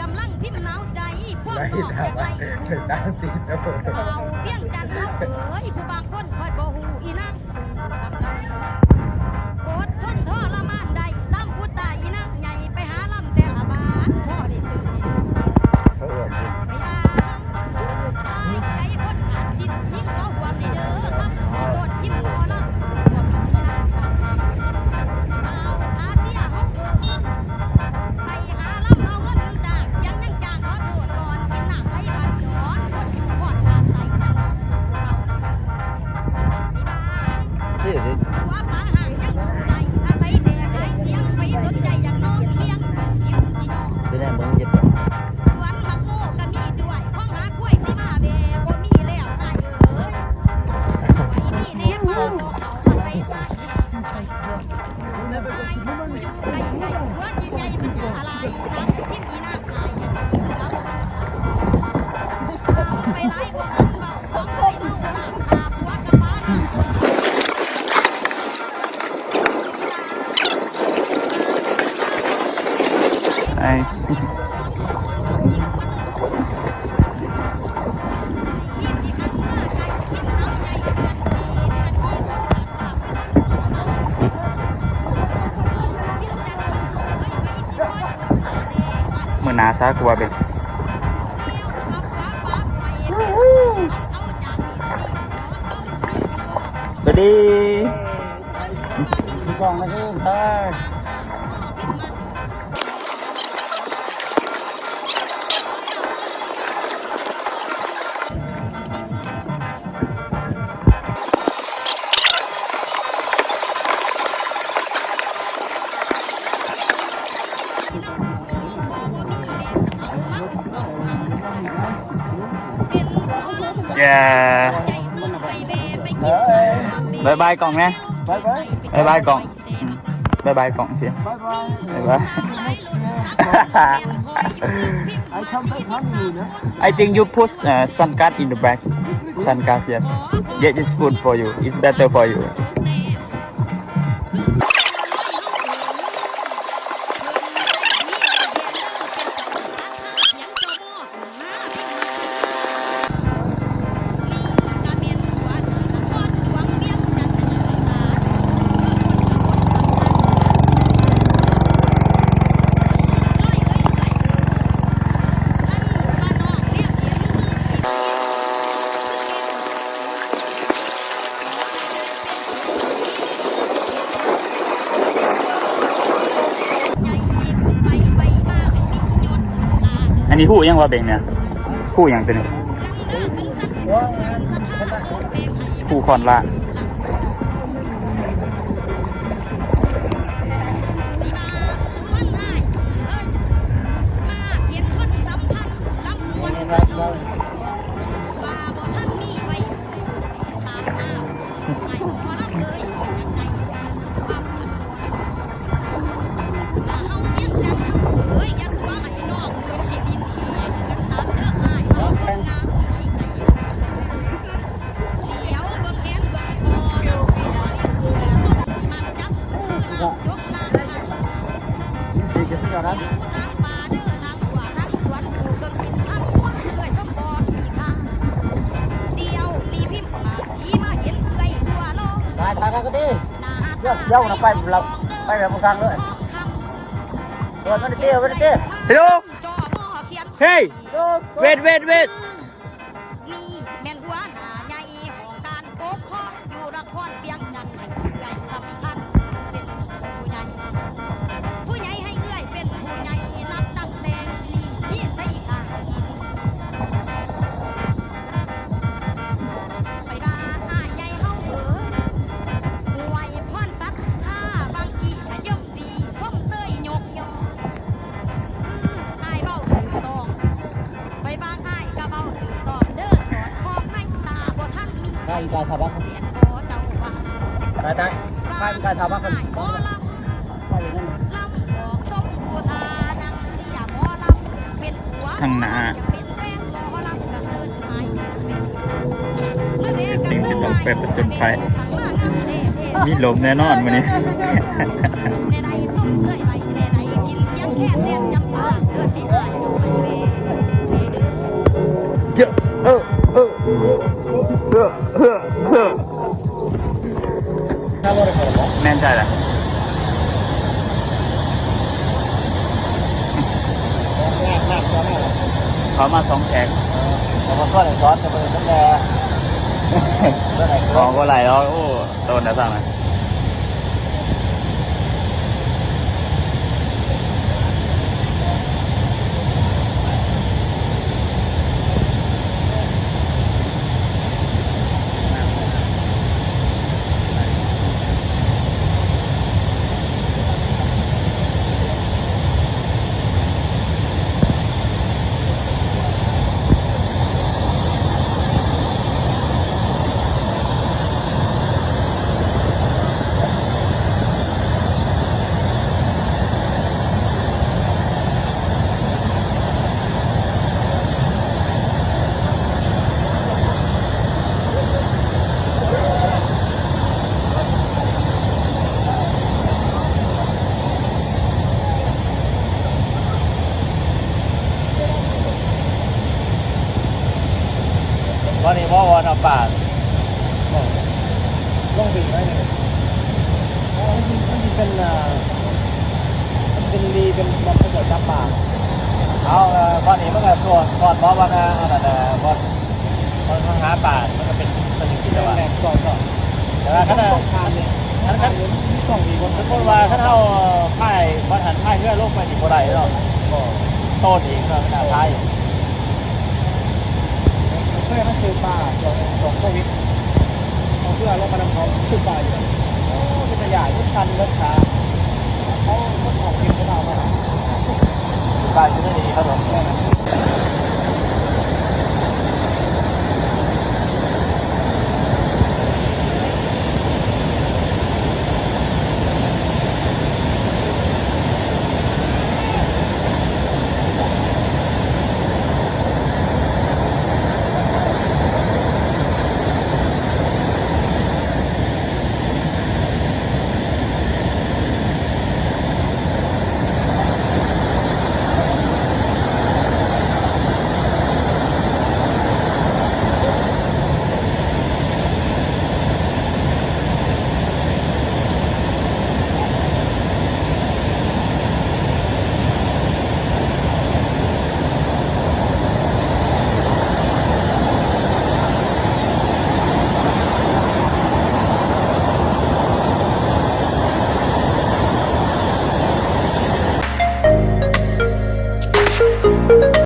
กำลังพิมพ์หนาวใจพวกนอกจากไรเอาเพียงจันทร์เฮาเอ้ยผู้บางคนคอยบ่ฮู้อีนางสู่สำคัญอดทนทรมานได้ซ้ำผู้ตายอีนางใหญ่ไปหาลำแต่ละบ้านพ่อได้ซื้อไม่ได้สายใจคนขาดสิ้นยิ่งขอหวมในเด้อครับโดดพิมพ์หมอลำบ่มีอีนางสาวเอาหาเสียเฮาไปหาลำเอาเงินจากเสียงยังจ้างขอโทษก่อนกินน้ำไหลพันย้อนคนอยู่พอดทางไตนั่งสู่เก่าไม่ได้หัวปางห่างยังอยู่ใดอาศัยแต่ขายเสียงไปสนใจอยากนอนเฮียงพิมพ์สินอสวนมักโม่ก็มีด้วยห้องหากล้วยสิมาเบบ่มีแล้วนายเอ้ยไว้มีเนบเอาเขาอาศัยตายผู้อยู่ไกลหัวกินใหญ่มันอยู่อะไรน้ำพิมพ์อีน้ำหายอย่างนี้แล้วไปไล่พวกอันเบาของเคยเมาลามคาผัวกับบ้านไอ้มือนาซากลัวเป็นสวัสดีกองนะครับบายบายกล่องนะบายบายกล่องบายบายกล่องสิบายบาย I think you put sun guard in the back. Sun guard, yes. Yeah, it's good for you. It's better for you.อันนี้ผู้ยังว่าเบ่งเนี่ยผู้ยังเป็นผู้คอนละเดี๋ยวเราไปแบบกลางเลยวันนี้เตี้ยฮัลโหลเฮ้ยเวทนี่แม่นหัวหน้าใหญ่ของการปกครองอยู่นครเวียงจันทร์ใหญ่สำคัญเป็นผู้ใหญ่ให้เอื้อยเป็นผู้ใหญ่นับตั้งแต่นี่มีใส่กาอินไปบ้านอ้ายใหญ่เฮาเอ้ยไหวพรสัตว์ข้าบางกีขย่มดีส้มเสยยกยออ้ายเบ้าถูกต้องไปบ้างอ้ายกะเบ้าถูกต้องเด้อสอนของไม่ตาบ่ทันมีได้การทำบ้างเรียนโอเจ้าว่าได้การทำบ้างคนบ่ลำบอกสมบูทานังเสียบ่ลำเป็นหัวทางหน้าเป็นแฟนบ่ลำกระเซินหายเป็นสิ่งที่ต้องเป็นประจนภัยมีลมแน่นอนวันนี้ในใดส้มเสยใบในใดกินเสียงแค่เรียนจำปาเสือที่หาย เยอะถ้าว่าได้ขอแม่นใจแหละเขามา2แขกเขามาทอดซอสจะเป็นตั้งแต่ของก็ไหลแล้วโอ้โดนนะสั่งนะวันนี้ว่าวันเอาป่าล่องบินได้เลยมันเป็นรีเป็นมันเป็นแบบน้ำป่าเอาวันนี้มันก็ส่วนก่อนเพราะวันนั้นวันทางหาป่ามันก็เป็นกิจวัตรแต่ว่าขณะต้องมีคนพูดว่าถ้าเราพ่ายวันหันพ่ายเพื่อโลกไปอีกคนใดเราโต้อีกเราขนาดพ่ายเพื่อให้ซื้อป่าสองโควิดเอาเพื่อลงมาทำเขาซื้อป่าอยู่โอ้เป็นขยายทุกคันรถขาเขาออกกินกระเป๋ามาป่าอยู่ได้ดีครับผม